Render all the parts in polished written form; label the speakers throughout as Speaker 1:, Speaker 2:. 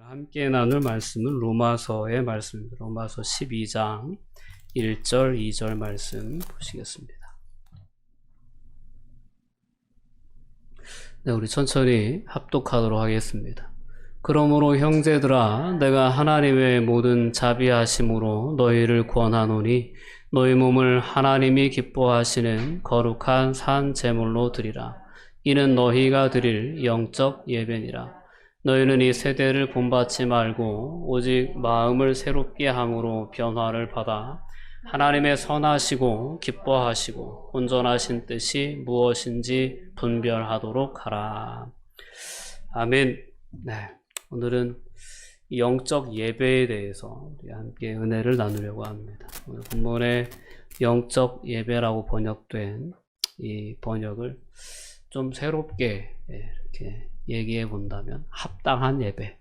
Speaker 1: 함께 나눌 말씀은 로마서의 말씀입니다. 로마서 12장 1절, 2절 말씀 보시겠습니다. 네, 우리 천천히 합독하도록 하겠습니다. 그러므로 형제들아, 내가 하나님의 모든 자비하심으로 너희를 권하노니 너희 몸을 하나님이 기뻐하시는 거룩한 산 제물로 드리라. 이는 너희가 드릴 영적 예배니라. 너희는 이 세대를 본받지 말고 오직 마음을 새롭게 함으로 변화를 받아 하나님의 선하시고 기뻐하시고 온전하신 뜻이 무엇인지 분별하도록 하라. 아멘. 네, 오늘은 영적 예배에 대해서 우리 함께 은혜를 나누려고 합니다. 오늘 본문에 영적 예배라고 번역된 이 번역을 좀 새롭게 이렇게 얘기해 본다면 합당한 예배,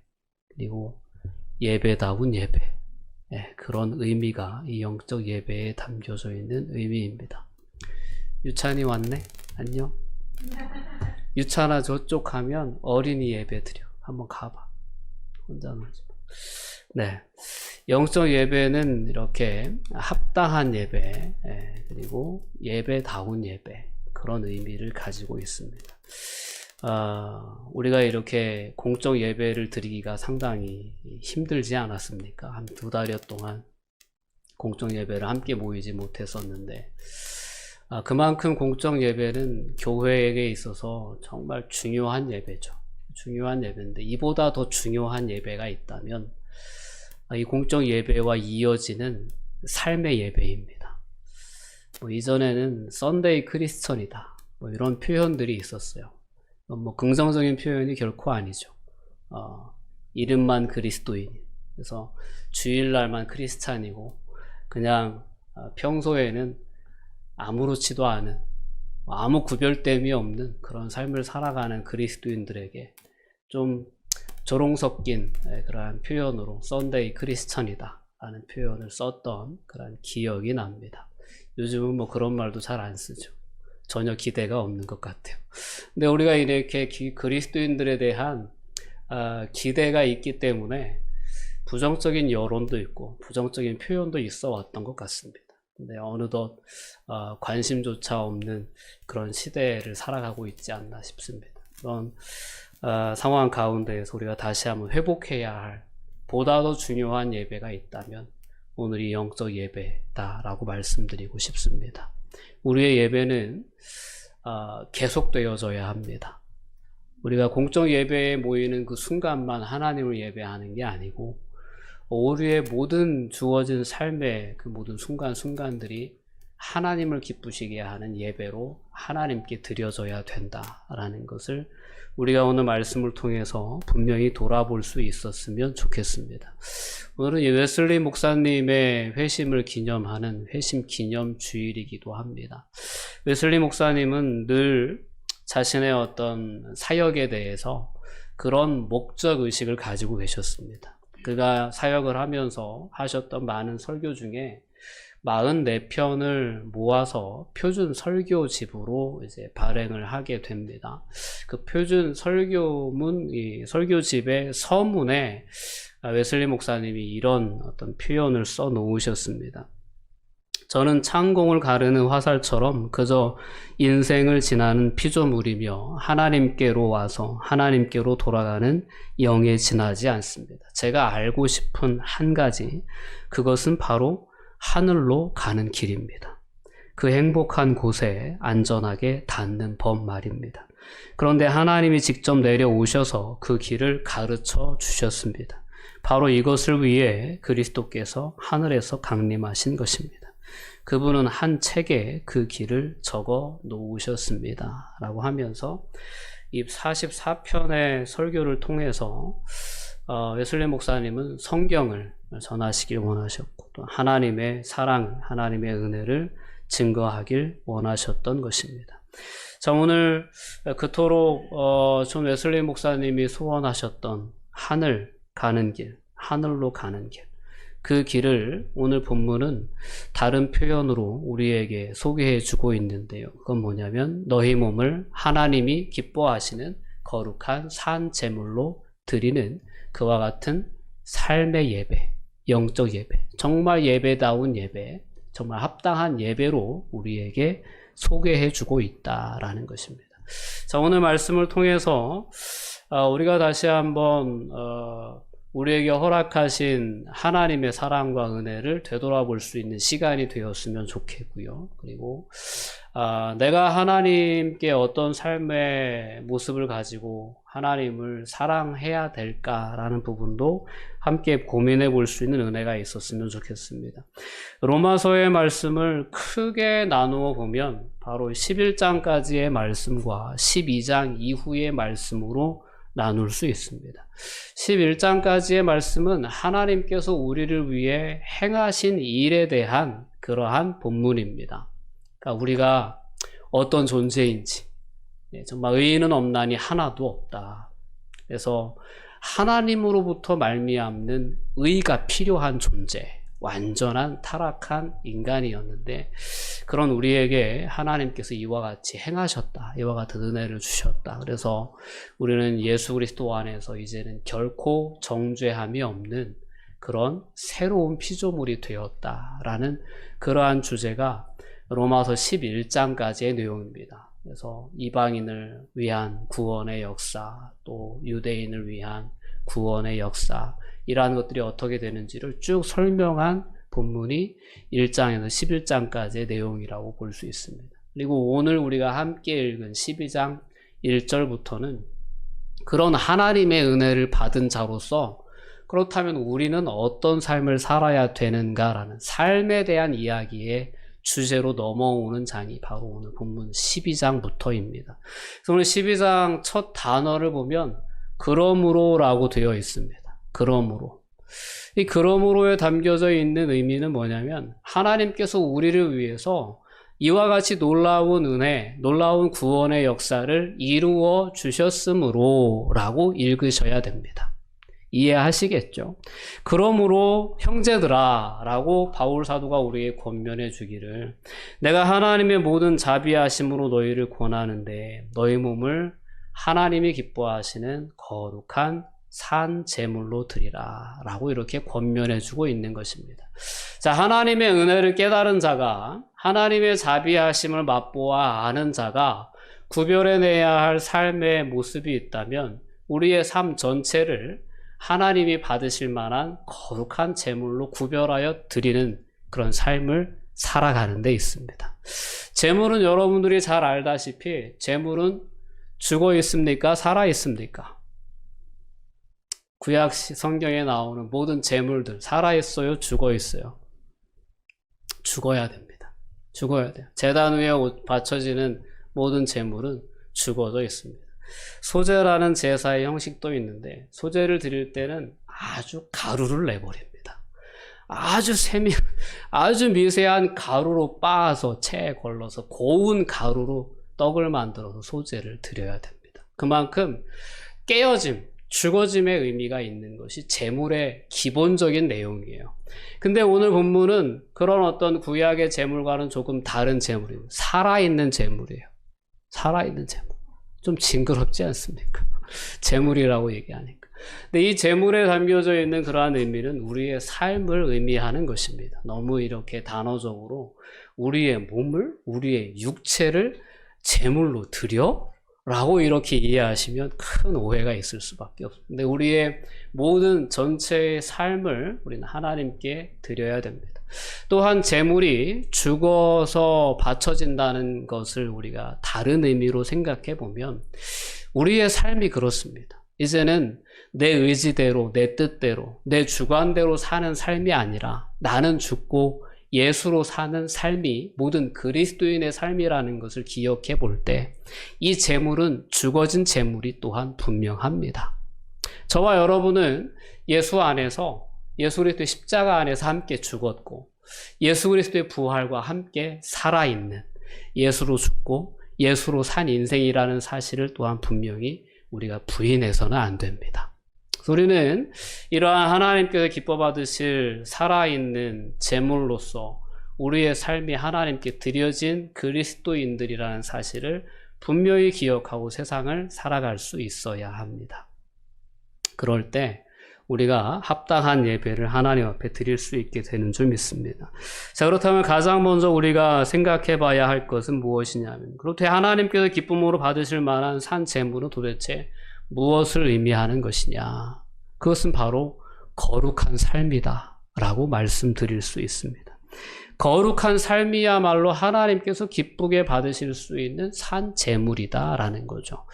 Speaker 1: 그리고 예배다운 예배, 그런 의미가 이 영적 예배에 담겨져 있는 의미입니다. 유찬이 왔네? 안녕? 유찬아, 저쪽 가면 어린이 예배 드려. 한번 가봐. 혼자는 하지 마. 네, 영적 예배는 이렇게 합당한 예배, 그리고 예배다운 예배, 그런 의미를 가지고 있습니다. 우리가 이렇게 공적 예배를 드리기가 상당히 힘들지 않았습니까? 한 2달여 동안 공적 예배를 함께 모이지 못했었는데, 그만큼 공적 예배는 교회에게 있어서 정말 중요한 예배죠. 중요한 예배인데, 이보다 더 중요한 예배가 있다면 이 공적 예배와 이어지는 삶의 예배입니다. 이전에는 썬데이 크리스천이다, 이런 표현들이 있었어요. 긍정적인 표현이 결코 아니죠. 이름만 그리스도인, 그래서 주일날만 크리스찬이고 그냥 평소에는 아무렇지도 않은, 아무 구별됨이 없는 그런 삶을 살아가는 그리스도인들에게 좀 조롱 섞인 그러한 표현으로 썬데이 크리스천이다 라는 표현을 썼던 그런 기억이 납니다. 요즘은 그런 말도 잘 안 쓰죠. 전혀 기대가 없는 것 같아요. 근데 우리가 이렇게 그리스도인들에 대한 기대가 있기 때문에 부정적인 여론도 있고 부정적인 표현도 있어 왔던 것 같습니다. 근데 어느덧 관심조차 없는 그런 시대를 살아가고 있지 않나 싶습니다. 그런 상황 가운데에서 우리가 다시 한번 회복해야 할 보다 더 중요한 예배가 있다면 오늘이 영적 예배다라고 말씀드리고 싶습니다. 우리의 예배는 계속되어져야 합니다. 우리가 공적 예배에 모이는 그 순간만 하나님을 예배하는 게 아니고 우리의 모든 주어진 삶의 그 모든 순간순간들이 하나님을 기쁘시게 하는 예배로 하나님께 드려져야 된다라는 것을 우리가 오늘 말씀을 통해서 분명히 돌아볼 수 있었으면 좋겠습니다. 오늘은 웨슬리 목사님의 회심을 기념하는 회심 기념 주일이기도 합니다. 웨슬리 목사님은 늘 자신의 어떤 사역에 대해서 그런 목적 의식을 가지고 계셨습니다. 그가 사역을 하면서 하셨던 많은 설교 중에 44편을 모아서 표준 설교집으로 이제 발행을 하게 됩니다. 그 표준 설교문, 이 설교집의 서문에 웨슬리 목사님이 이런 어떤 표현을 써 놓으셨습니다. 저는 창공을 가르는 화살처럼 그저 인생을 지나는 피조물이며 하나님께로 와서 하나님께로 돌아가는 영에 지나지 않습니다. 제가 알고 싶은 한 가지, 그것은 바로 하늘로 가는 길입니다. 그 행복한 곳에 안전하게 닿는 법 말입니다. 그런데 하나님이 직접 내려오셔서 그 길을 가르쳐 주셨습니다. 바로 이것을 위해 그리스도께서 하늘에서 강림하신 것입니다. 그분은 한 책에 그 길을 적어 놓으셨습니다. 라고 하면서 이 44편의 설교를 통해서 웨슬리 목사님은 성경을 전하시길 원하셨고 또 하나님의 사랑, 하나님의 은혜를 증거하길 원하셨던 것입니다. 자, 오늘 그토록 존 웨슬리 목사님이 소원하셨던 하늘 가는 길, 하늘로 가는 길, 그 길을 오늘 본문은 다른 표현으로 우리에게 소개해 주고 있는데요. 그건 뭐냐면 너희 몸을 하나님이 기뻐하시는 거룩한 산 제물로 드리는 그와 같은 삶의 예배, 영적 예배, 정말 예배다운 예배, 정말 합당한 예배로 우리에게 소개해주고 있다라는 것입니다. 자, 오늘 말씀을 통해서 우리가 다시 한번 우리에게 허락하신 하나님의 사랑과 은혜를 되돌아볼 수 있는 시간이 되었으면 좋겠고요. 그리고 내가 하나님께 어떤 삶의 모습을 가지고 하나님을 사랑해야 될까라는 부분도 함께 고민해 볼 수 있는 은혜가 있었으면 좋겠습니다. 로마서의 말씀을 크게 나누어 보면 바로 11장까지의 말씀과 12장 이후의 말씀으로 나눌 수 있습니다. 11장까지의 말씀은 하나님께서 우리를 위해 행하신 일에 대한 그러한 본문입니다. 그러니까 우리가 어떤 존재인지, 정말 의인은 없나니 하나도 없다. 그래서 하나님으로부터 말미암는 의가 필요한 존재, 완전한 타락한 인간이었는데 그런 우리에게 하나님께서 이와 같이 행하셨다. 이와 같은 은혜를 주셨다. 그래서 우리는 예수 그리스도 안에서 이제는 결코 정죄함이 없는 그런 새로운 피조물이 되었다라는 그러한 주제가 로마서 11장까지의 내용입니다. 그래서 이방인을 위한 구원의 역사, 또 유대인을 위한 구원의 역사, 이러한 것들이 어떻게 되는지를 쭉 설명한 본문이 1장에서 11장까지의 내용이라고 볼 수 있습니다. 그리고 오늘 우리가 함께 읽은 12장 1절부터는 그런 하나님의 은혜를 받은 자로서 그렇다면 우리는 어떤 삶을 살아야 되는가라는 삶에 대한 이야기의 주제로 넘어오는 장이 바로 오늘 본문 12장부터입니다. 그래서 오늘 12장 첫 단어를 보면 그러므로라고 되어 있습니다. 그러므로. 이 그러므로에 담겨져 있는 의미는 뭐냐면 하나님께서 우리를 위해서 이와 같이 놀라운 은혜, 놀라운 구원의 역사를 이루어 주셨으므로 라고 읽으셔야 됩니다. 이해하시겠죠? 그러므로 형제들아 라고 바울 사도가 우리에게 권면해 주기를 내가 하나님의 모든 자비하심으로 너희를 권하는데 너희 몸을 하나님이 기뻐하시는 거룩한 산 제물로 드리라 라고 이렇게 권면해 주고 있는 것입니다. 자, 하나님의 은혜를 깨달은 자가 하나님의 자비하심을 맛보아 아는 자가 구별해내야 할 삶의 모습이 있다면 우리의 삶 전체를 하나님이 받으실 만한 거룩한 제물로 구별하여 드리는 그런 삶을 살아가는 데 있습니다. 제물은 여러분들이 잘 알다시피 제물은 죽어 있습니까? 살아 있습니까? 구약 성경에 나오는 모든 제물들 살아 있어요? 죽어 있어요? 죽어야 됩니다. 죽어야 돼요. 제단 위에 바쳐지는 모든 제물은 죽어져 있습니다. 소제라는 제사의 형식도 있는데 소제를 드릴 때는 아주 가루를 내버립니다. 아주 미세한 가루로 빻아서 체에 걸러서 고운 가루로 떡을 만들어서 소제를 드려야 됩니다. 그만큼 깨어짐, 죽어짐의 의미가 있는 것이 제물의 기본적인 내용이에요. 근데 오늘 본문은 그런 어떤 구약의 제물과는 조금 다른 제물이에요. 살아있는 제물이에요. 살아있는 제물. 좀 징그럽지 않습니까? 제물이라고 얘기하니까. 근데 이 제물에 담겨져 있는 그러한 의미는 우리의 삶을 의미하는 것입니다. 너무 이렇게 단어적으로 우리의 몸을, 우리의 육체를 제물로 드려? 라고 이렇게 이해하시면 큰 오해가 있을 수밖에 없습니다. 근데 우리의 모든 전체의 삶을 우리는 하나님께 드려야 됩니다. 또한 제물이 죽어서 바쳐진다는 것을 우리가 다른 의미로 생각해 보면 우리의 삶이 그렇습니다. 이제는 내 의지대로, 내 뜻대로, 내 주관대로 사는 삶이 아니라 나는 죽고 예수로 사는 삶이 모든 그리스도인의 삶이라는 것을 기억해 볼 때 이 제물은 죽어진 제물이 또한 분명합니다. 저와 여러분은 예수 안에서 예수 그리스도의 십자가 안에서 함께 죽었고 예수 그리스도의 부활과 함께 살아있는 예수로 죽고 예수로 산 인생이라는 사실을 또한 분명히 우리가 부인해서는 안 됩니다. 우리는 이러한 하나님께서 기뻐 받으실 살아있는 제물로서 우리의 삶이 하나님께 드려진 그리스도인들이라는 사실을 분명히 기억하고 세상을 살아갈 수 있어야 합니다. 그럴 때 우리가 합당한 예배를 하나님 앞에 드릴 수 있게 되는 줄 믿습니다. 자, 그렇다면 가장 먼저 우리가 생각해 봐야 할 것은 무엇이냐면, 그렇게 하나님께서 기쁨으로 받으실 만한 산 제물은 도대체 무엇을 의미하는 것이냐? 그것은 바로 거룩한 삶이다 라고 말씀드릴 수 있습니다. 거룩한 삶이야말로 하나님께서 기쁘게 받으실 수 있는 산 제물이다 라는 거죠.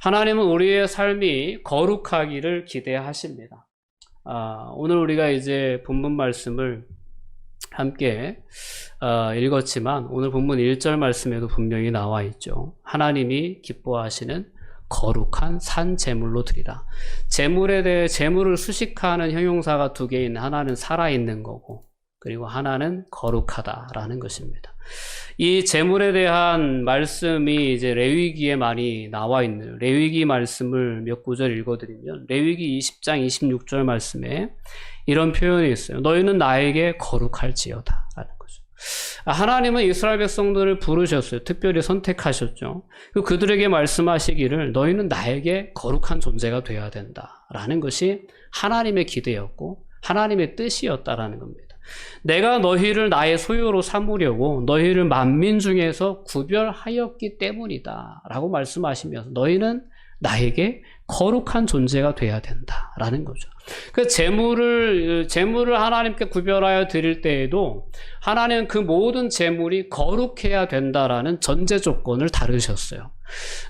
Speaker 1: 하나님은 우리의 삶이 거룩하기를 기대하십니다. 오늘 우리가 이제 본문 말씀을 함께 읽었지만 오늘 본문 1절 말씀에도 분명히 나와 있죠. 하나님이 기뻐하시는 거룩한 산 제물로 드리라. 제물에 대해 제물을 수식하는 형용사가 두 개 있는, 하나는 살아있는 거고 그리고 하나는 거룩하다라는 것입니다. 이 제물에 대한 말씀이 이제 레위기에 많이 나와 있는, 레위기 말씀을 몇 구절 읽어드리면 레위기 20장 26절 말씀에 이런 표현이 있어요. 너희는 나에게 거룩할지어다 라는 거죠. 하나님은 이스라엘 백성들을 부르셨어요. 특별히 선택하셨죠. 그들에게 말씀하시기를 너희는 나에게 거룩한 존재가 되어야 된다라는 것이 하나님의 기대였고 하나님의 뜻이었다라는 겁니다. 내가 너희를 나의 소유로 삼으려고 너희를 만민 중에서 구별하였기 때문이다 라고 말씀하시면서 너희는 나에게 거룩한 존재가 되어야 된다라는 거죠. 그 제물을 하나님께 구별하여 드릴 때에도 하나님은 그 모든 제물이 거룩해야 된다라는 전제 조건을 다루셨어요.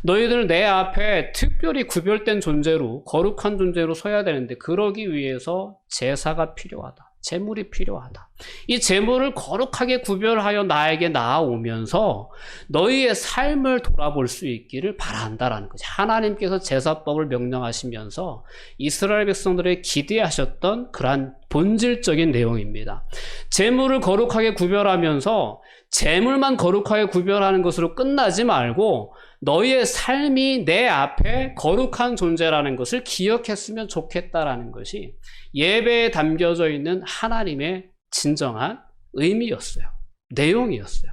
Speaker 1: 너희들 내 앞에 특별히 구별된 존재로, 거룩한 존재로 서야 되는데 그러기 위해서 제사가 필요하다. 제물이 필요하다. 이 제물을 거룩하게 구별하여 나에게 나아오면서 너희의 삶을 돌아볼 수 있기를 바란다라는 거죠. 하나님께서 제사법을 명령하시면서 이스라엘 백성들에게 기대하셨던 그러한 본질적인 내용입니다. 제물을 거룩하게 구별하면서 제물만 거룩하게 구별하는 것으로 끝나지 말고 너희의 삶이 내 앞에 거룩한 존재라는 것을 기억했으면 좋겠다라는 것이 예배에 담겨져 있는 하나님의 진정한 의미였어요. 내용이었어요.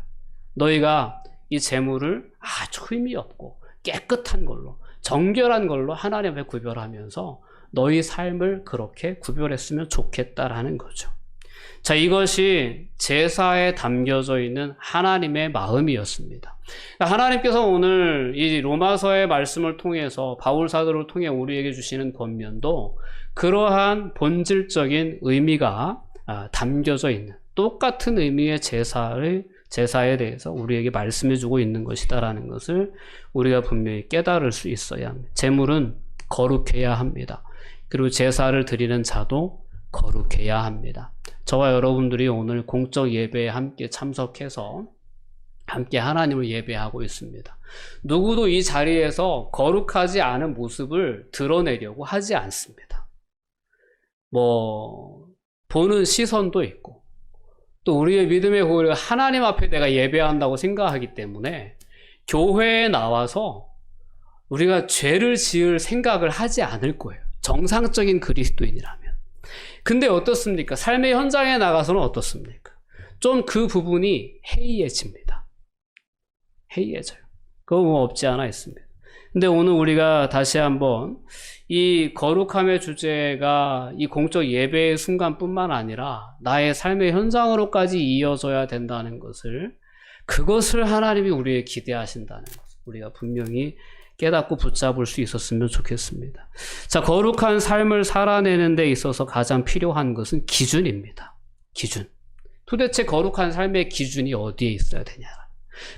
Speaker 1: 너희가 이 제물을 아주 의미 없고 깨끗한 걸로, 정결한 걸로 하나님 앞에 구별하면서 너희 삶을 그렇게 구별했으면 좋겠다라는 거죠. 자, 이것이 제사에 담겨져 있는 하나님의 마음이었습니다. 하나님께서 오늘 이 로마서의 말씀을 통해서 바울 사도를 통해 우리에게 주시는 권면도 그러한 본질적인 의미가 담겨져 있는 똑같은 의미의 제사에 대해서 우리에게 말씀해 주고 있는 것이다라는 것을 우리가 분명히 깨달을 수 있어야 합니다. 제물은 거룩해야 합니다. 그리고 제사를 드리는 자도 거룩해야 합니다. 저와 여러분들이 오늘 공적 예배에 함께 참석해서 함께 하나님을 예배하고 있습니다. 누구도 이 자리에서 거룩하지 않은 모습을 드러내려고 하지 않습니다. 보는 시선도 있고 또 우리의 믿음의 고리가 하나님 앞에 내가 예배한다고 생각하기 때문에 교회에 나와서 우리가 죄를 지을 생각을 하지 않을 거예요. 정상적인 그리스도인이라면. 근데 어떻습니까? 삶의 현장에 나가서는 어떻습니까? 좀 그 부분이 해이해집니다. 해이해져요. 그거 없지 않아 있습니다. 근데 오늘 우리가 다시 한번 이 거룩함의 주제가 이 공적 예배의 순간뿐만 아니라 나의 삶의 현장으로까지 이어져야 된다는 것을, 그것을 하나님이 우리에게 기대하신다는 것을 우리가 분명히 깨닫고 붙잡을 수 있었으면 좋겠습니다. 자, 거룩한 삶을 살아내는 데 있어서 가장 필요한 것은 기준입니다. 기준. 도대체 거룩한 삶의 기준이 어디에 있어야 되냐?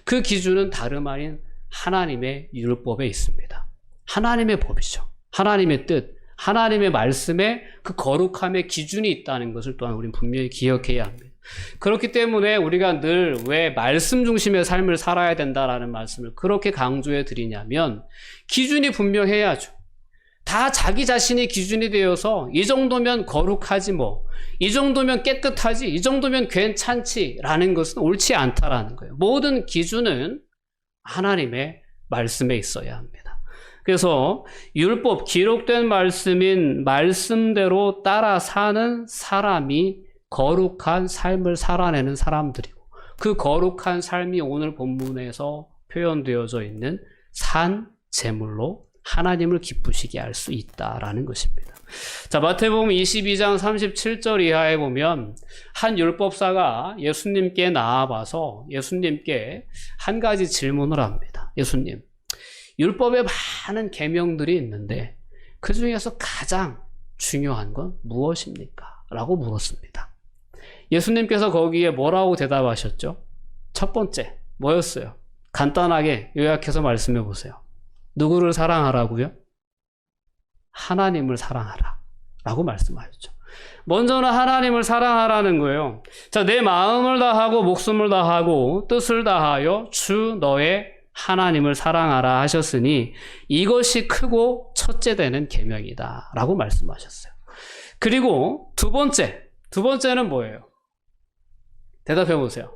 Speaker 1: 그 기준은 다름 아닌 하나님의 율법에 있습니다. 하나님의 법이죠. 하나님의 뜻, 하나님의 말씀에 그 거룩함의 기준이 있다는 것을 또한 우리는 분명히 기억해야 합니다. 그렇기 때문에 우리가 늘 왜 말씀 중심의 삶을 살아야 된다라는 말씀을 그렇게 강조해 드리냐면 기준이 분명해야죠. 다 자기 자신이 기준이 되어서 이 정도면 거룩하지 이 정도면 깨끗하지, 이 정도면 괜찮지라는 것은 옳지 않다라는 거예요. 모든 기준은 하나님의 말씀에 있어야 합니다. 그래서 율법, 기록된 말씀인 말씀대로 따라 사는 사람이 거룩한 삶을 살아내는 사람들이고, 그 거룩한 삶이 오늘 본문에서 표현되어져 있는 산 제물로 하나님을 기쁘시게 할 수 있다라는 것입니다. 자, 마태복음 22장 37절 이하에 보면 한 율법사가 예수님께 나와봐서 예수님께 한 가지 질문을 합니다. 예수님, 율법에 많은 계명들이 있는데 그 중에서 가장 중요한 건 무엇입니까? 라고 물었습니다. 예수님께서 거기에 뭐라고 대답하셨죠? 첫 번째, 뭐였어요? 간단하게 요약해서 말씀해 보세요. 누구를 사랑하라고요? 하나님을 사랑하라 라고 말씀하셨죠. 먼저는 하나님을 사랑하라는 거예요. 자, 내 마음을 다하고 목숨을 다하고 뜻을 다하여 주 너의 하나님을 사랑하라 하셨으니 이것이 크고 첫째 되는 계명이다 라고 말씀하셨어요. 그리고 두 번째는 뭐예요? 대답해 보세요.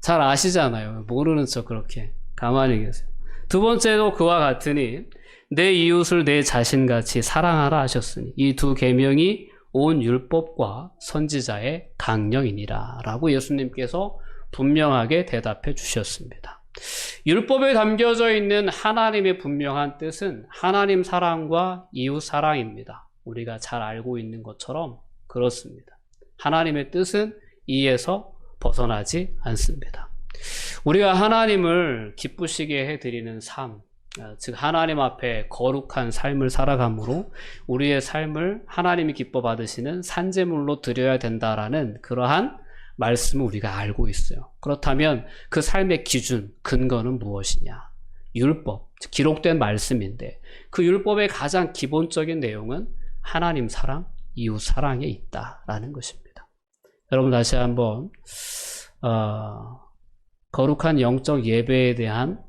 Speaker 1: 잘 아시잖아요. 모르는 척 그렇게 가만히 계세요. 두 번째도 그와 같으니 내 이웃을 내 자신같이 사랑하라 하셨으니 이 두 계명이 온 율법과 선지자의 강령이니라 라고 예수님께서 분명하게 대답해 주셨습니다. 율법에 담겨져 있는 하나님의 분명한 뜻은 하나님 사랑과 이웃 사랑입니다. 우리가 잘 알고 있는 것처럼 그렇습니다. 하나님의 뜻은 이에서 벗어나지 않습니다. 우리가 하나님을 기쁘시게 해드리는 삶, 즉 하나님 앞에 거룩한 삶을 살아감으로 우리의 삶을 하나님이 기뻐 받으시는 산제물로 드려야 된다라는 그러한 말씀을 우리가 알고 있어요. 그렇다면 그 삶의 기준, 근거는 무엇이냐? 율법, 즉 기록된 말씀인데 그 율법의 가장 기본적인 내용은 하나님 사랑, 이웃 사랑에 있다라는 것입니다. 여러분 다시 한번 거룩한 영적 예배에 대한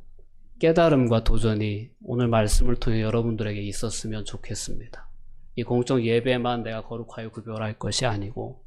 Speaker 1: 깨달음과 도전이 오늘 말씀을 통해 여러분들에게 있었으면 좋겠습니다. 이 공적 예배만 내가 거룩하여 구별할 것이 아니고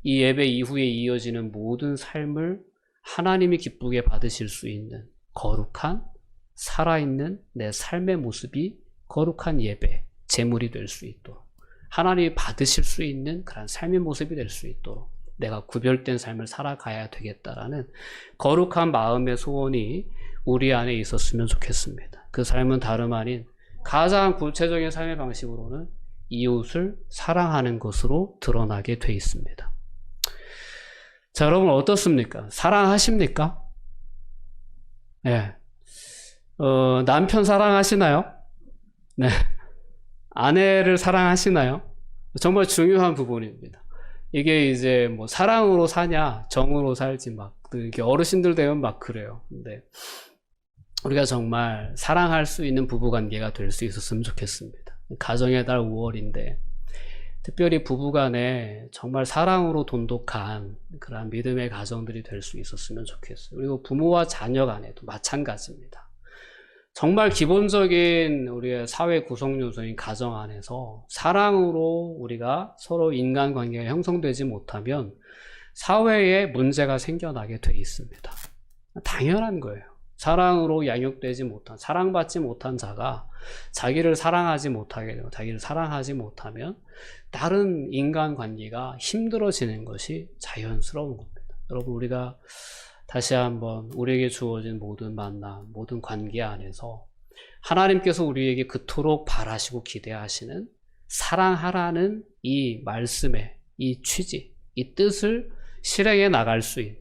Speaker 1: 이 예배 이후에 이어지는 모든 삶을 하나님이 기쁘게 받으실 수 있는 거룩한 살아있는 내 삶의 모습이 거룩한 예배, 제물이 될 수 있도록 하나님이 받으실 수 있는 그런 삶의 모습이 될 수 있도록 내가 구별된 삶을 살아가야 되겠다라는 거룩한 마음의 소원이 우리 안에 있었으면 좋겠습니다. 그 삶은 다름 아닌 가장 구체적인 삶의 방식으로는 이웃을 사랑하는 것으로 드러나게 돼 있습니다. 자, 여러분 어떻습니까? 사랑하십니까? 네. 남편 사랑하시나요? 네. 아내를 사랑하시나요? 정말 중요한 부분입니다. 이게 이제 뭐 사랑으로 사냐, 정으로 살지 막 이렇게 어르신들 되면 막 그래요. 근데 우리가 정말 사랑할 수 있는 부부관계가 될 수 있었으면 좋겠습니다. 가정의 달 5월인데 특별히 부부간에 정말 사랑으로 돈독한 그런 믿음의 가정들이 될 수 있었으면 좋겠어요. 그리고 부모와 자녀 간에도 마찬가지입니다. 정말 기본적인 우리의 사회 구성 요소인 가정 안에서 사랑으로 우리가 서로 인간관계가 형성되지 못하면 사회에 문제가 생겨나게 돼 있습니다. 당연한 거예요. 사랑으로 양육되지 못한, 사랑받지 못한 자가 자기를 사랑하지 못하게 되고 자기를 사랑하지 못하면 다른 인간관계가 힘들어지는 것이 자연스러운 겁니다. 여러분 우리가 다시 한번 우리에게 주어진 모든 만남, 모든 관계 안에서 하나님께서 우리에게 그토록 바라시고 기대하시는 사랑하라는 이 말씀의 이 취지, 이 뜻을 실행해 나갈 수 있는,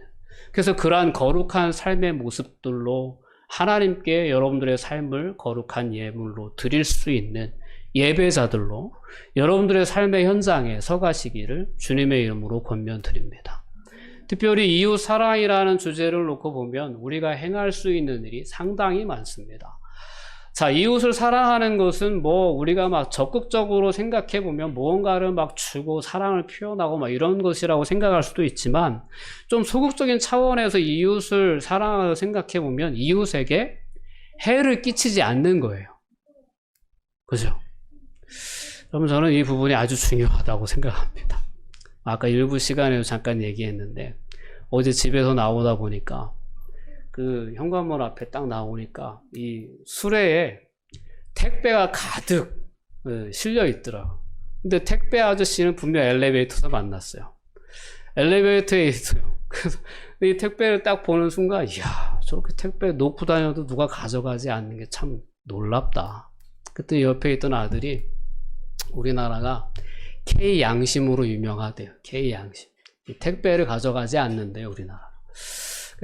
Speaker 1: 그래서 그러한 거룩한 삶의 모습들로 하나님께 여러분들의 삶을 거룩한 예물로 드릴 수 있는 예배자들로 여러분들의 삶의 현장에 서가시기를 주님의 이름으로 권면드립니다. 특별히 이웃 사랑이라는 주제를 놓고 보면 우리가 행할 수 있는 일이 상당히 많습니다. 자, 이웃을 사랑하는 것은 뭐 우리가 막 적극적으로 생각해 보면 무언가를 막 주고 사랑을 표현하고 막 이런 것이라고 생각할 수도 있지만 좀 소극적인 차원에서 이웃을 사랑하고 생각해 보면 이웃에게 해를 끼치지 않는 거예요. 그죠? 여러분 저는 이 부분이 아주 중요하다고 생각합니다. 아까 일부 시간에도 잠깐 얘기했는데 어제 집에서 나오다 보니까 그 현관문 앞에 딱 나오니까 이 수레에 택배가 가득 실려 있더라고. 근데 택배 아저씨는 분명 엘리베이터에서 만났어요. 엘리베이터에 있어요. 그래서 이 택배를 딱 보는 순간 이야 저렇게 택배 놓고 다녀도 누가 가져가지 않는 게 참 놀랍다. 그때 옆에 있던 아들이 우리나라가 K 양심으로 유명하대요. K 양심. 택배를 가져가지 않는데요, 우리나라.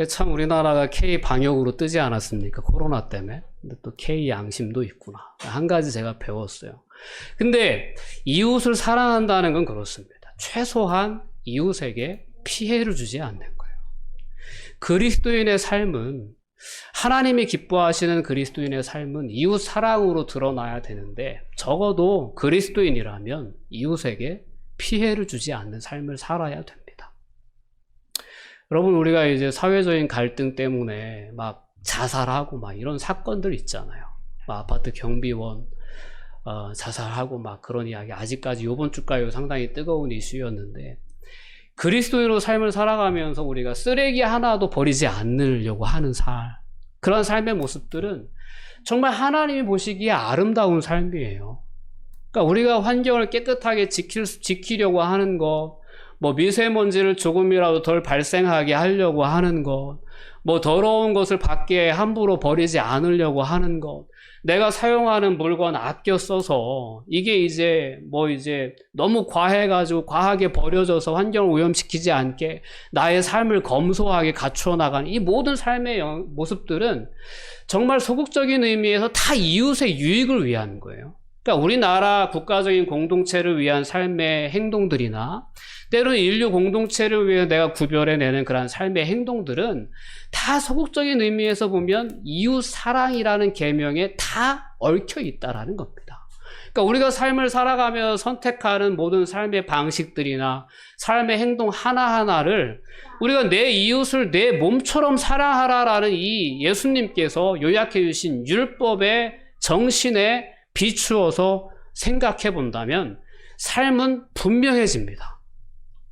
Speaker 1: 참 우리나라가 K 방역으로 뜨지 않았습니까? 코로나 때문에. 근데 또 K 양심도 있구나. 한 가지 제가 배웠어요. 근데 이웃을 사랑한다는 건 그렇습니다. 최소한 이웃에게 피해를 주지 않는 거예요. 그리스도인의 삶은, 하나님이 기뻐하시는 그리스도인의 삶은 이웃 사랑으로 드러나야 되는데, 적어도 그리스도인이라면 이웃에게 피해를 주지 않는 삶을 살아야 됩니다. 여러분, 우리가 이제 사회적인 갈등 때문에 막 자살하고 막 이런 사건들 있잖아요. 막 아파트 경비원 자살하고 막 그런 이야기, 아직까지 이번 주까지 상당히 뜨거운 이슈였는데, 그리스도인으로 삶을 살아가면서 우리가 쓰레기 하나도 버리지 않으려고 하는 그런 삶의 모습들은 정말 하나님이 보시기에 아름다운 삶이에요. 그러니까 우리가 환경을 깨끗하게 지키려고 하는 것, 뭐 미세먼지를 조금이라도 덜 발생하게 하려고 하는 것, 뭐 더러운 것을 밖에 함부로 버리지 않으려고 하는 것, 내가 사용하는 물건 아껴 써서 이게 이제 너무 과해가지고 과하게 버려져서 환경을 오염시키지 않게 나의 삶을 검소하게 갖추어 나가는 이 모든 삶의 모습들은 정말 소극적인 의미에서 다 이웃의 유익을 위한 거예요. 그러니까 우리나라 국가적인 공동체를 위한 삶의 행동들이나 때로는 인류 공동체를 위해 내가 구별해내는 그런 삶의 행동들은 다 소극적인 의미에서 보면 이웃 사랑이라는 계명에 다 얽혀 있다라는 겁니다. 그러니까 우리가 삶을 살아가며 선택하는 모든 삶의 방식들이나 삶의 행동 하나하나를 우리가 내 이웃을 내 몸처럼 사랑하라라는 이 예수님께서 요약해 주신 율법의 정신에 비추어서 생각해 본다면 삶은 분명해집니다.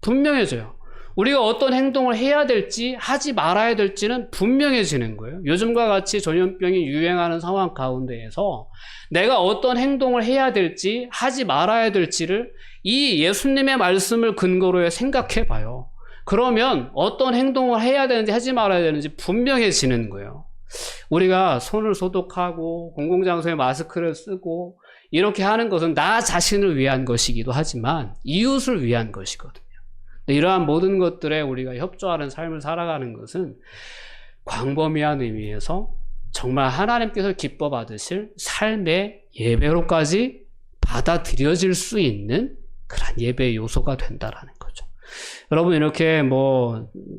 Speaker 1: 분명해져요. 우리가 어떤 행동을 해야 될지 하지 말아야 될지는 분명해지는 거예요. 요즘과 같이 전염병이 유행하는 상황 가운데에서 내가 어떤 행동을 해야 될지 하지 말아야 될지를 이 예수님의 말씀을 근거로 해 생각해 봐요. 그러면 어떤 행동을 해야 되는지 하지 말아야 되는지 분명해지는 거예요. 우리가 손을 소독하고 공공장소에 마스크를 쓰고 이렇게 하는 것은 나 자신을 위한 것이기도 하지만 이웃을 위한 것이거든요. 이러한 모든 것들에 우리가 협조하는 삶을 살아가는 것은 광범위한 의미에서 정말 하나님께서 기뻐 받으실 삶의 예배로까지 받아들여질 수 있는 그런 예배의 요소가 된다라는 거죠. 여러분, 이렇게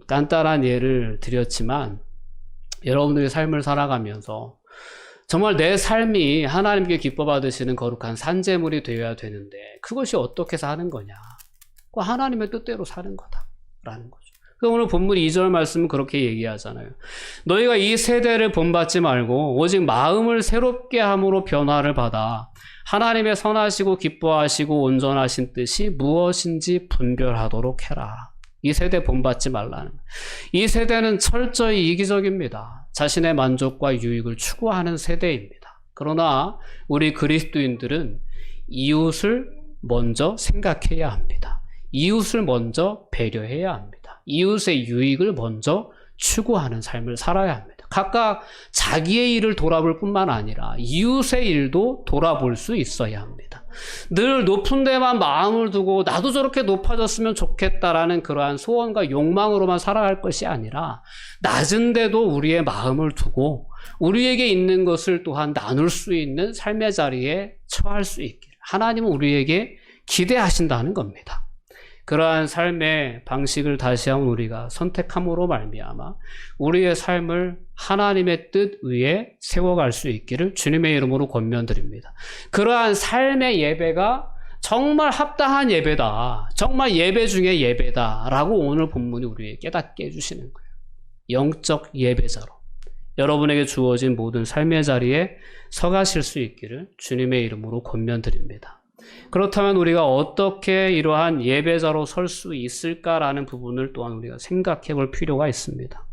Speaker 1: 간단한 예를 드렸지만 여러분들의 삶을 살아가면서 정말 내 삶이 하나님께 기뻐 받으시는 거룩한 산제물이 되어야 되는데 그것이 어떻게 사는 거냐? 하나님의 뜻대로 사는 거다라는 거죠. 그래서 오늘 본문 2절 말씀은 그렇게 얘기하잖아요. 너희가 이 세대를 본받지 말고 오직 마음을 새롭게 함으로 변화를 받아 하나님의 선하시고 기뻐하시고 온전하신 뜻이 무엇인지 분별하도록 해라. 이 세대 본받지 말라는. 이 세대는 철저히 이기적입니다. 자신의 만족과 유익을 추구하는 세대입니다. 그러나 우리 그리스도인들은 이웃을 먼저 생각해야 합니다. 이웃을 먼저 배려해야 합니다. 이웃의 유익을 먼저 추구하는 삶을 살아야 합니다. 각각 자기의 일을 돌아볼 뿐만 아니라 이웃의 일도 돌아볼 수 있어야 합니다. 늘 높은 데만 마음을 두고 나도 저렇게 높아졌으면 좋겠다라는 그러한 소원과 욕망으로만 살아갈 것이 아니라 낮은 데도 우리의 마음을 두고 우리에게 있는 것을 또한 나눌 수 있는 삶의 자리에 처할 수 있기를 하나님은 우리에게 기대하신다는 겁니다. 그러한 삶의 방식을 다시 한번 우리가 선택함으로 말미암아 우리의 삶을 하나님의 뜻 위에 세워갈 수 있기를 주님의 이름으로 권면드립니다. 그러한 삶의 예배가 정말 합당한 예배다. 정말 예배 중에 예배다라고 오늘 본문이 우리에게 깨닫게 해주시는 거예요. 영적 예배자로 여러분에게 주어진 모든 삶의 자리에 서가실 수 있기를 주님의 이름으로 권면드립니다. 그렇다면 우리가 어떻게 이러한 예배자로 설 수 있을까라는 부분을 또한 우리가 생각해 볼 필요가 있습니다.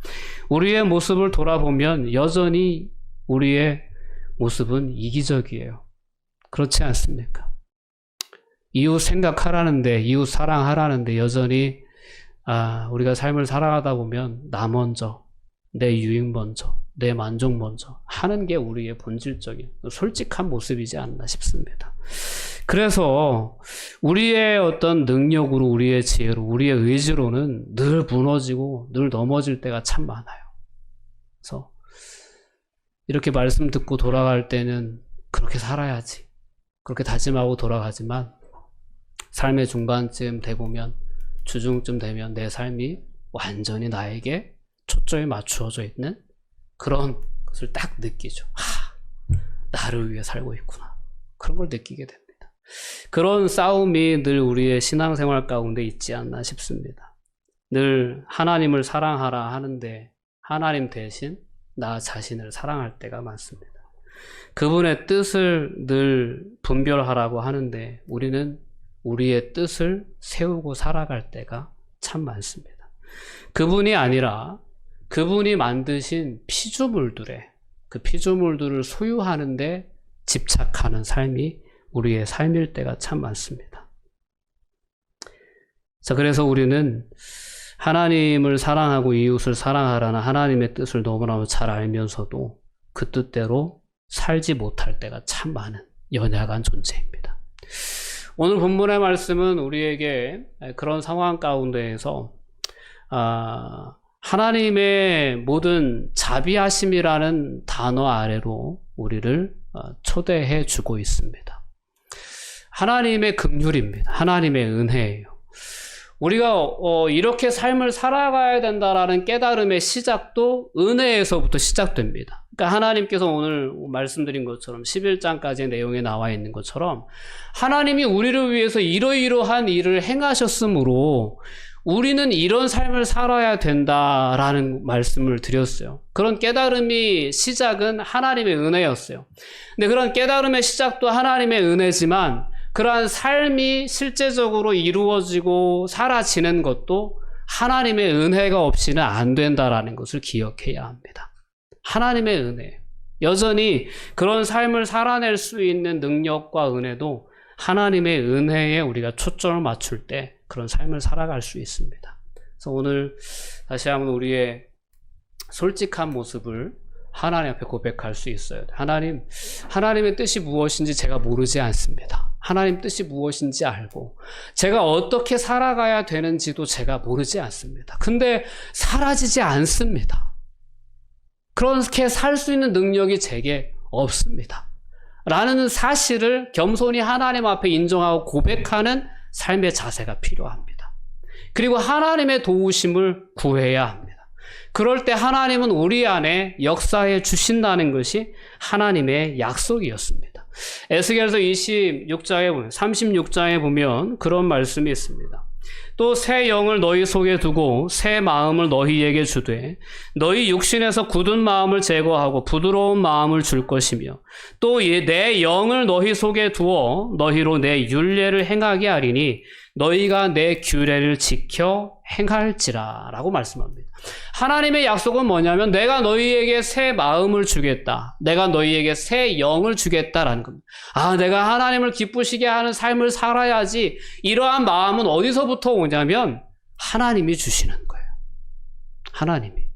Speaker 1: 우리의 모습을 돌아보면 여전히 우리의 모습은 이기적이에요. 그렇지 않습니까? 이웃 생각하라는데, 이웃 사랑하라는데 여전히 우리가 삶을 살아가다 보면 나 먼저, 내 유익 먼저, 내 만족 먼저 하는 게 우리의 본질적인 솔직한 모습이지 않나 싶습니다. 그래서 우리의 어떤 능력으로, 우리의 지혜로, 우리의 의지로는 늘 무너지고 늘 넘어질 때가 참 많아요. 그래서 이렇게 말씀 듣고 돌아갈 때는 그렇게 살아야지, 그렇게 다짐하고 돌아가지만 삶의 중간쯤 돼보면, 주중쯤 되면 내 삶이 완전히 나에게 초점이 맞추어져 있는 그런 것을 딱 느끼죠. 나를 위해 살고 있구나. 그런 걸 느끼게 됩니다. 그런 싸움이 늘 우리의 신앙생활 가운데 있지 않나 싶습니다. 늘 하나님을 사랑하라 하는데 하나님 대신 나 자신을 사랑할 때가 많습니다. 그분의 뜻을 늘 분별하라고 하는데 우리는 우리의 뜻을 세우고 살아갈 때가 참 많습니다. 그분이 아니라 그분이 만드신 피조물들의 그 피조물들을 소유하는데 집착하는 삶이 우리의 삶일 때가 참 많습니다. 자, 그래서 우리는 하나님을 사랑하고 이웃을 사랑하라는 하나님의 뜻을 너무너무 잘 알면서도 그 뜻대로 살지 못할 때가 참 많은 연약한 존재입니다. 오늘 본문의 말씀은 우리에게 그런 상황 가운데에서 하나님의 모든 자비하심이라는 단어 아래로 우리를 초대해 주고 있습니다. 하나님의 긍휼입니다. 하나님의 은혜예요. 우리가 이렇게 삶을 살아가야 된다라는 깨달음의 시작도 은혜에서부터 시작됩니다. 그러니까 하나님께서 오늘 말씀드린 것처럼 11장까지의 내용에 나와 있는 것처럼 하나님이 우리를 위해서 이러이러한 일을 행하셨으므로 우리는 이런 삶을 살아야 된다라는 말씀을 드렸어요. 그런 깨달음이 시작은 하나님의 은혜였어요. 근데 그런 깨달음의 시작도 하나님의 은혜지만 그러한 삶이 실제적으로 이루어지고 사라지는 것도 하나님의 은혜가 없이는 안 된다라는 것을 기억해야 합니다. 하나님의 은혜. 여전히 그런 삶을 살아낼 수 있는 능력과 은혜도 하나님의 은혜에 우리가 초점을 맞출 때 그런 삶을 살아갈 수 있습니다. 그래서 오늘 다시 한번 우리의 솔직한 모습을 하나님 앞에 고백할 수 있어요. 하나님의 뜻이 무엇인지 제가 모르지 않습니다. 하나님 뜻이 무엇인지 알고 제가 어떻게 살아가야 되는지도 제가 모르지 않습니다. 근데 사라지지 않습니다. 그렇게 살 수 있는 능력이 제게 없습니다. 라는 사실을 겸손히 하나님 앞에 인정하고 고백하는 삶의 자세가 필요합니다. 그리고 하나님의 도우심을 구해야 합니다. 그럴 때 하나님은 우리 안에 역사해 주신다는 것이 하나님의 약속이었습니다. 에스겔서 36장에 보면 그런 말씀이 있습니다. 또 새 영을 너희 속에 두고 새 마음을 너희에게 주되 너희 육신에서 굳은 마음을 제거하고 부드러운 마음을 줄 것이며 또 내 영을 너희 속에 두어 너희로 내 율례를 행하게 하리니 너희가 내 규례를 지켜 행할지라 라고 말씀합니다. 하나님의 약속은 뭐냐면 내가 너희에게 새 마음을 주겠다. 내가 너희에게 새 영을 주겠다라는 겁니다. 내가 하나님을 기쁘시게 하는 삶을 살아야지. 이러한 마음은 어디서부터 오냐면 하나님이 주시는 거예요. 하나님이.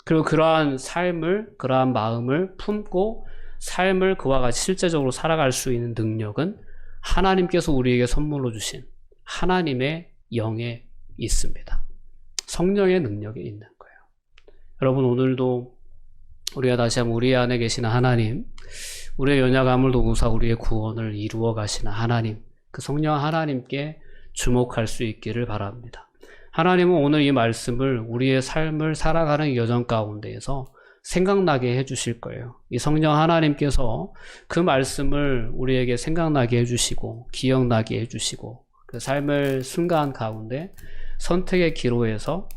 Speaker 1: 그리고 그러한 삶을, 그러한 마음을 품고 삶을 그와 같이 실제적으로 살아갈 수 있는 능력은 하나님께서 우리에게 선물로 주신 하나님의 영에 있습니다. 성령의 능력이 있는 거예요. 여러분, 오늘도 우리가 다시 한번 우리 안에 계시는 하나님, 우리의 연약함을 도우사 우리의 구원을 이루어 가시는 하나님, 그 성령 하나님께 주목할 수 있기를 바랍니다. 하나님은 오늘 이 말씀을 우리의 삶을 살아가는 여정 가운데에서 생각나게 해주실 거예요. 이 성령 하나님께서 그 말씀을 우리에게 생각나게 해주시고 기억나게 해주시고 그 삶을 순간 가운데 선택의 기로에서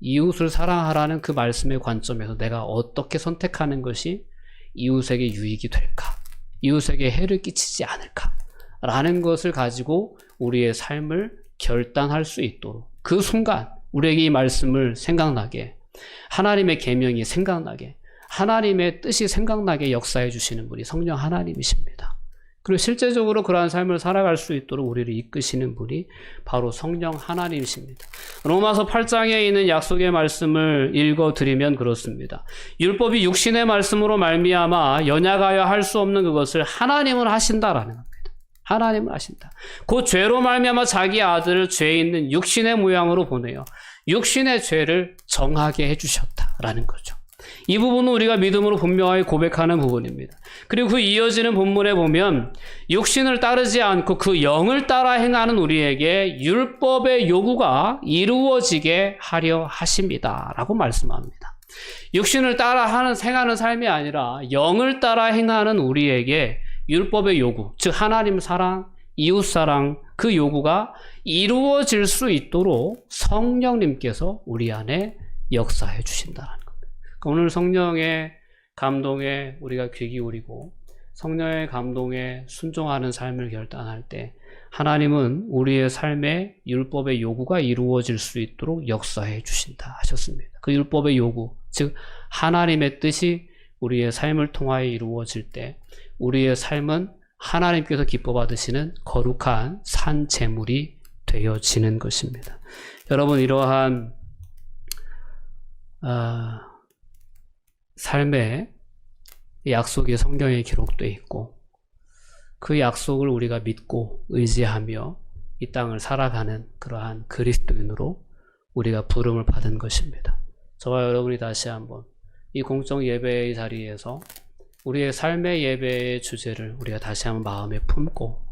Speaker 1: 이웃을 사랑하라는 그 말씀의 관점에서 내가 어떻게 선택하는 것이 이웃에게 유익이 될까? 이웃에게 해를 끼치지 않을까? 라는 것을 가지고 우리의 삶을 결단할 수 있도록 그 순간 우리에게 이 말씀을 생각나게 하나님의 계명이 생각나게 하나님의 뜻이 생각나게 역사해 주시는 분이 성령 하나님이십니다. 그리고 실제적으로 그러한 삶을 살아갈 수 있도록 우리를 이끄시는 분이 바로 성령 하나님이십니다. 로마서 8장에 있는 약속의 말씀을 읽어드리면 그렇습니다. 율법이 육신의 말씀으로 말미암아 연약하여 할 수 없는 그것을 하나님은 하신다라는 겁니다. 하나님은 하신다. 그 죄로 말미암아 자기 아들을 죄 있는 육신의 모양으로 보내어 육신의 죄를 정하게 해주셨다라는 거죠. 이 부분은 우리가 믿음으로 분명하게 고백하는 부분입니다. 그리고 그 이어지는 본문에 보면 육신을 따르지 않고 그 영을 따라 행하는 우리에게 율법의 요구가 이루어지게 하려 하십니다 라고 말씀합니다. 육신을 따라 행하는 삶이 아니라 영을 따라 행하는 우리에게 율법의 요구, 즉 하나님 사랑, 이웃 사랑, 그 요구가 이루어질 수 있도록 성령님께서 우리 안에 역사해 주신다는 겁니다. 오늘 성령의 감동에 우리가 귀 기울이고 성령의 감동에 순종하는 삶을 결단할 때 하나님은 우리의 삶에 율법의 요구가 이루어질 수 있도록 역사해 주신다 하셨습니다. 그 율법의 요구, 즉 하나님의 뜻이 우리의 삶을 통하여 이루어질 때 우리의 삶은 하나님께서 기뻐 받으시는 거룩한 산 제물이 되어지는 것입니다. 여러분, 이러한 삶의 약속이 성경에 기록되어 있고 그 약속을 우리가 믿고 의지하며 이 땅을 살아가는 그러한 그리스도인으로 우리가 부름을 받은 것입니다. 저와 여러분이 다시 한번 이 공적 예배의 자리에서 우리의 삶의 예배의 주제를 우리가 다시 한번 마음에 품고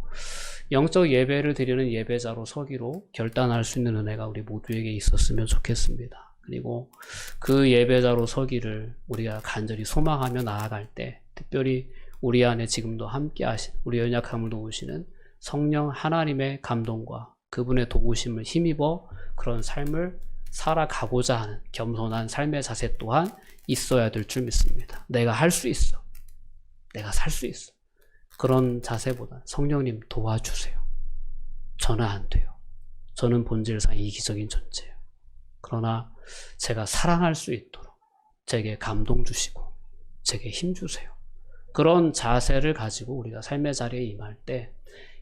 Speaker 1: 영적 예배를 드리는 예배자로 서기로 결단할 수 있는 은혜가 우리 모두에게 있었으면 좋겠습니다. 그리고 그 예배자로 서기를 우리가 간절히 소망하며 나아갈 때 특별히 우리 안에 지금도 함께 하신 우리 연약함을 도우시는 성령 하나님의 감동과 그분의 도우심을 힘입어 그런 삶을 살아가고자 하는 겸손한 삶의 자세 또한 있어야 될 줄 믿습니다. 내가 할 수 있어. 내가 살 수 있어. 그런 자세보다 성령님 도와주세요. 저는 안 돼요. 저는 본질상 이기적인 존재예요. 그러나 제가 사랑할 수 있도록 제게 감동 주시고 제게 힘 주세요. 그런 자세를 가지고 우리가 삶의 자리에 임할 때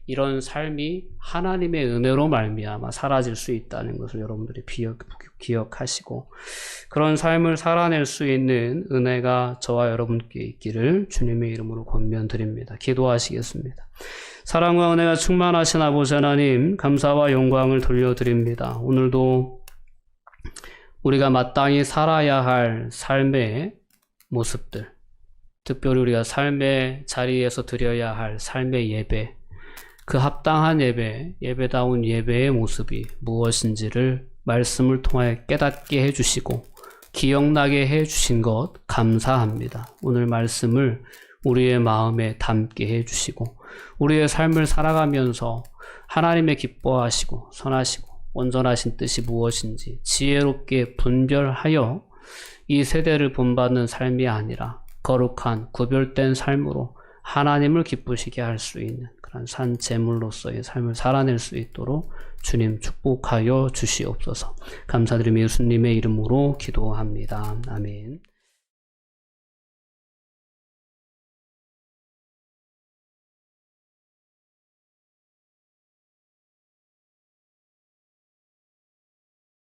Speaker 1: 이런 삶이 하나님의 은혜로 말미암아 사라질 수 있다는 것을 여러분들이 기억하시고 그런 삶을 살아낼 수 있는 은혜가 저와 여러분께 있기를 주님의 이름으로 권면드립니다. 기도하시겠습니다. 사랑과 은혜가 충만하신 아버지 하나님, 감사와 영광을 돌려드립니다. 오늘도 우리가 마땅히 살아야 할 삶의 모습들, 특별히 우리가 삶의 자리에서 드려야 할 삶의 예배, 그 합당한 예배, 예배다운 예배의 모습이 무엇인지를 말씀을 통하여 깨닫게 해주시고 기억나게 해주신 것 감사합니다. 오늘 말씀을 우리의 마음에 담게 해주시고 우리의 삶을 살아가면서 하나님의 기뻐하시고 선하시고 온전하신 뜻이 무엇인지 지혜롭게 분별하여 이 세대를 본받는 삶이 아니라 거룩한 구별된 삶으로 하나님을 기쁘시게 할 수 있는 그런 산 제물로서의 삶을 살아낼 수 있도록 주님 축복하여 주시옵소서. 감사드리며 예수님의 이름으로 기도합니다. 아멘.